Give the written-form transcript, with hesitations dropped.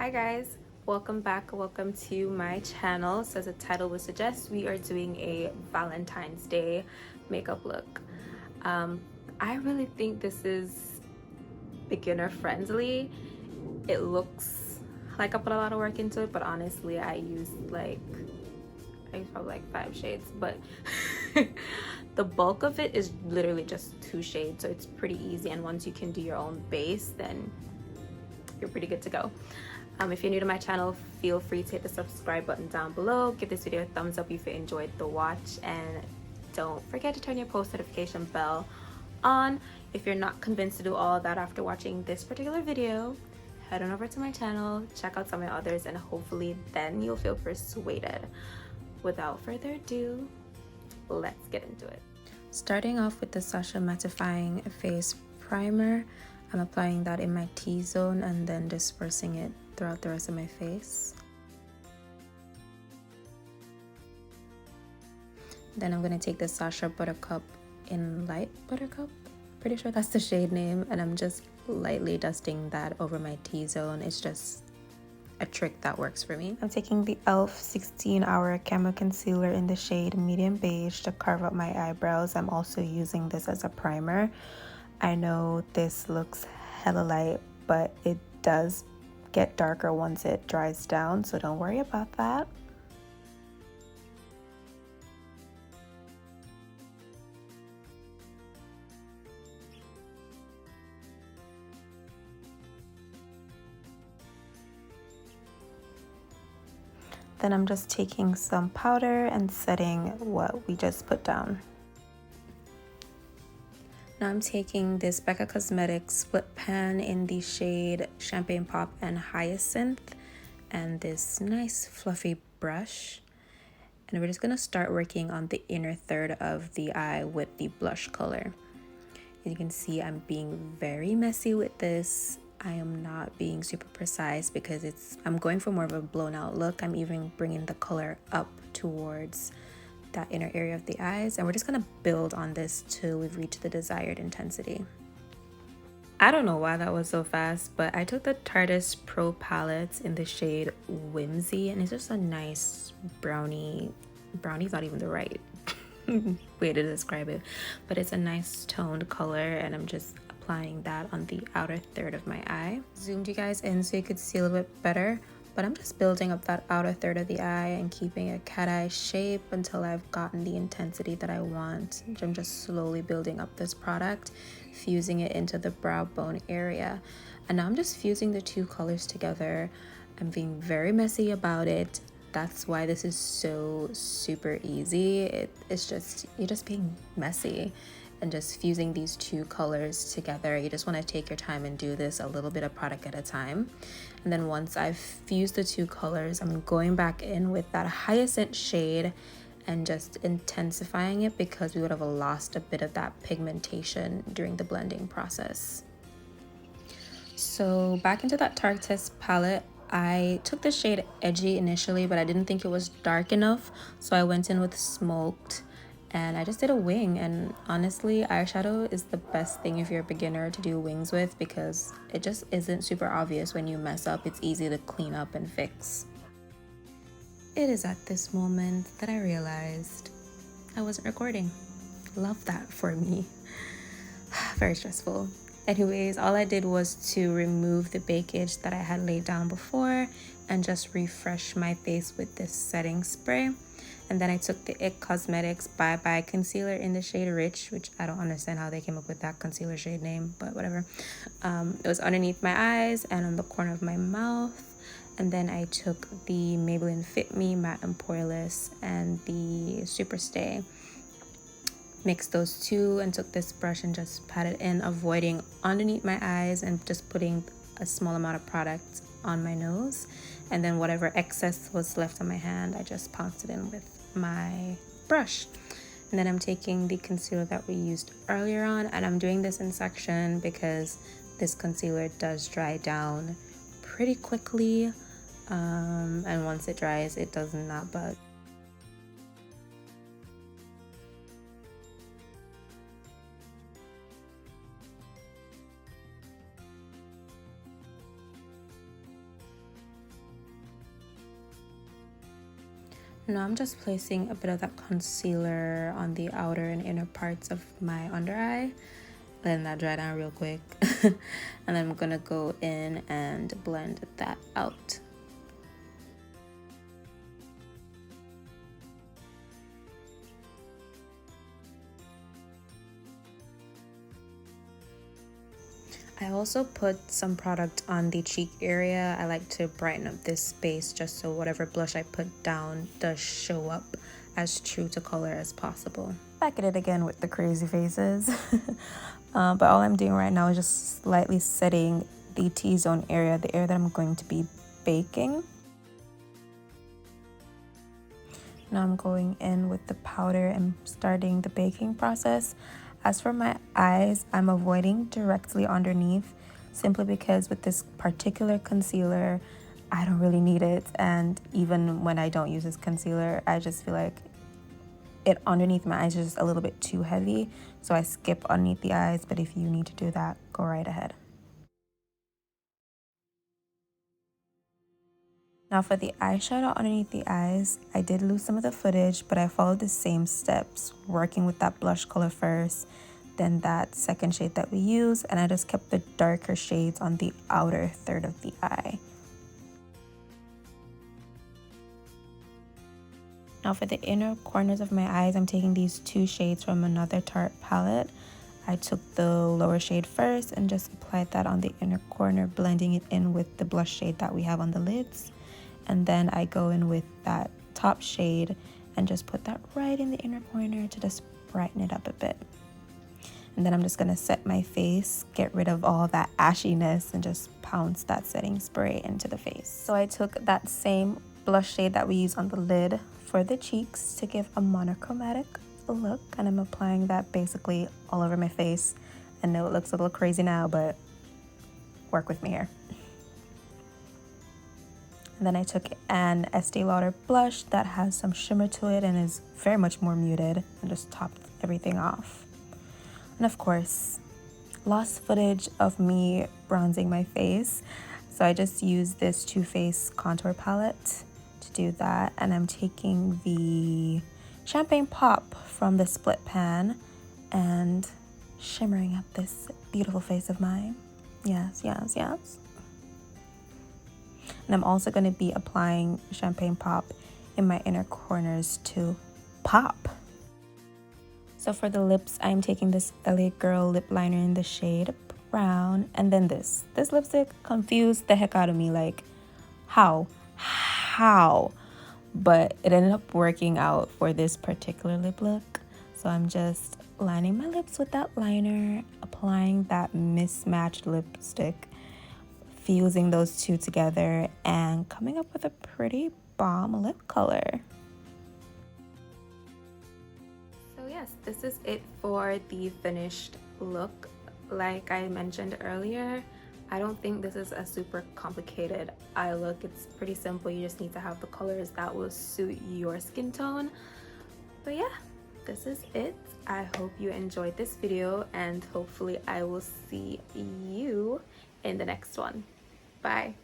Hi guys, welcome back, welcome to my channel. So as the title would suggest, we are doing a Valentine's Day makeup look. I really think this is beginner friendly. It looks like I put a lot of work into it, but honestly I used probably like 5 shades, but the bulk of it is literally just 2 shades, so it's pretty easy, and once you can do your own base, then you're pretty good to go. If you're new to my channel, feel free to hit the subscribe button down below. Give this video a thumbs up if you enjoyed the watch, and don't forget to turn your post notification bell on. If you're not convinced to do all of that after watching this particular video, head on over to my channel, check out some of my others, and hopefully then you'll feel persuaded. Without further ado, let's get into it. Starting off with the Sacha Mattifying Face Primer, I'm applying that in my T-zone and then dispersing it throughout the rest of my face. Then I'm going to take the Sacha Buttercup in Light Buttercup, pretty sure that's the shade name, and I'm just lightly dusting that over my T-zone. It's just a trick that works for me. I'm taking the e.l.f. 16-Hour Camo Concealer in the shade Medium Beige to carve out my eyebrows. I'm also using this as a primer. I know this looks hella light, but it does get darker once it dries down, so don't worry about that. Then I'm just taking some powder and setting what we just put down. Now I'm taking this Becca Cosmetics split pan in the shade Champagne Pop and Hyacinth, and this nice fluffy brush. And we're just going to start working on the inner third of the eye with the blush color. As you can see, I'm being very messy with this. I am not being super precise because I'm going for more of a blown out look. I'm even bringing the color up towards that inner area of the eyes, and we're just gonna build on this till we've reached the desired intensity. I don't know why that was so fast, but I took the Tarte's Pro Palette in the shade Whimsy, and it's just a nice brownie's not even the right way to describe it, but it's a nice toned color, and I'm just applying that on the outer third of my eye. Zoomed you guys in so you could see a little bit better, but I'm just building up that outer third of the eye and keeping a cat eye shape until I've gotten the intensity that I want. I'm just slowly building up this product, fusing it into the brow bone area. And now I'm just fusing the two colors together. I'm being very messy about it. That's why this is so super easy. It's just, you're just being messy and just fusing these two colors together. You just want to take your time and do this a little bit of product at a time. And then once I've fused the two colors, I'm going back in with that Hyacinth shade and just intensifying it because we would have lost a bit of that pigmentation during the blending process. So back into that Tarte's palette, I took the shade Edgy initially, but I didn't think it was dark enough, so I went in with Smoked, and I just did a wing. And honestly, eyeshadow is the best thing if you're a beginner to do wings with because it just isn't super obvious when you mess up. It's easy to clean up and fix. It is at this moment that I realized I wasn't recording. Love that for me. Very stressful. Anyways, all I did was to remove the bakage that I had laid down before and just refresh my face with this setting spray. And then I took the IT Cosmetics Bye Bye Concealer in the shade Rich, which I don't understand how they came up with that concealer shade name, but whatever. It was underneath my eyes and on the corner of my mouth. And then I took the Maybelline Fit Me Matte and Poreless and the Super Stay. Mixed those two and took this brush and just pat it in, avoiding underneath my eyes and just putting a small amount of product on my nose. And then whatever excess was left on my hand, I just pounced it in with my brush. And then I'm taking the concealer that we used earlier on, and I'm doing this in section because this concealer does dry down pretty quickly, and once it dries, it does not bug. Now I'm just placing a bit of that concealer on the outer and inner parts of my under eye, letting that dry down real quick. And then I'm gonna go in and blend that out. I also put some product on the cheek area. I like to brighten up this space just so whatever blush I put down does show up as true to color as possible. Back at it again with the crazy faces. But all I'm doing right now is just slightly setting the T-zone area, the area that I'm going to be baking. Now I'm going in with the powder and starting the baking process. As for my eyes, I'm avoiding directly underneath simply because with this particular concealer, I don't really need it. And even when I don't use this concealer, I just feel like it underneath my eyes is just a little bit too heavy. So I skip underneath the eyes, but if you need to do that, go right ahead. Now for the eyeshadow underneath the eyes, I did lose some of the footage, but I followed the same steps, working with that blush color first, then that second shade that we use, and I just kept the darker shades on the outer third of the eye. Now for the inner corners of my eyes, I'm taking these two shades from another Tarte palette. I took the lower shade first and just applied that on the inner corner, blending it in with the blush shade that we have on the lids. And then I go in with that top shade and just put that right in the inner corner to just brighten it up a bit. And then I'm just gonna set my face, get rid of all that ashiness, and just pounce that setting spray into the face. So I took that same blush shade that we use on the lid for the cheeks to give a monochromatic look, and I'm applying that basically all over my face. I know it looks a little crazy now, but work with me here. And then I took an Estee Lauder blush that has some shimmer to it and is very much more muted, and just topped everything off. And of course, lost footage of me bronzing my face. So I just used this Too Faced contour palette to do that. And I'm taking the Champagne Pop from the split pan and shimmering up this beautiful face of mine. Yes, yes, yes. And I'm also going to be applying Champagne Pop in my inner corners to pop. So for the lips, I'm taking this LA Girl lip liner in the shade Brown. And then this lipstick confused the heck out of me. Like, how? But it ended up working out for this particular lip look. So I'm just lining my lips with that liner, applying that mismatched lipstick, fusing those two together, and coming up with a pretty bomb lip color. So yes, this is it for the finished look. Like I mentioned earlier, I don't think this is a super complicated eye look. It's pretty simple. You just need to have the colors that will suit your skin tone. But yeah, this is it. I hope you enjoyed this video, and hopefully I will see you in the next one. Bye.